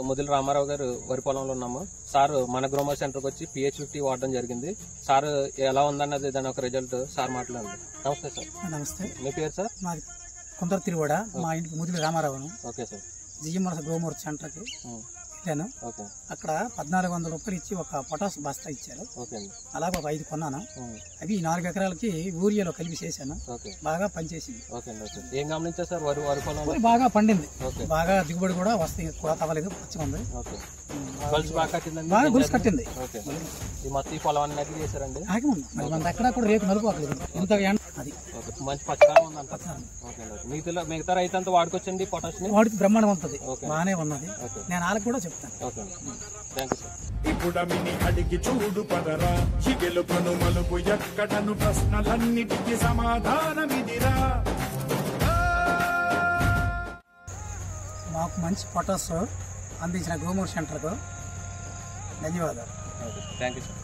ముదిల రామారావు గారు వరి పొలంలో ఉన్నాము. సార్ మన గ్రోమర్ సెంటర్కి వచ్చి PH50 వాడడం జరిగింది. సార్ ఎలా ఉందన్నది దాని ఒక రిజల్ట్ సార్ మాట్లాడండి. నమస్తే సార్. నమస్తే. మీ పేరు సార్? మాది కొందరు తిరుగుడ, మా ఇంటికి ముదిల రామారావును. Okay sir. జిఎంఆర్ గ్రోమర్ సెంటర్కి వెళ్ళాను. అక్కడ 1400 రూపాయలు ఇచ్చి ఒక పొటాస్ బస్తా ఇచ్చారు. అలాగే ఒక 5 కొన్నాను. అవి 4 ఎకరాలకి యూరియాలో కలిపి చేశాను. బాగా పనిచేసింది. ఏం గమనించారు సార్? వరి బాగా పండింది. బాగా దిగుబడి కూడా వస్తాయి, కూడా తవ్వలేదు, పచ్చిగా ఉంది. బాగా గొలుసు కట్టింది. చేశారండి. మరి మన ఎక్కడ కూడా రేపు నలుపుకోలేదు. ఇంత అది మంచి పచ్చదనం ఉందంట. మిగతా రైతు వాడుకోవచ్చండి పొటాష్ ని? వాడికి బ్రహ్మాండం ఉంటుంది, బాగానే ఉన్నది. నేను వాళ్ళకి కూడా చెప్తాను. ఇప్పుడమిని అడిగి చూడు పదరా, గెలుపును మలుపు ఎక్కడను ప్రశ్నలన్నిటికీ సమాధానమిదిరా. మాకు మంచి పొటాష్ అందించిన గ్రోమర్ సెంటర్కు ధన్యవాదాలు. Thank you sir.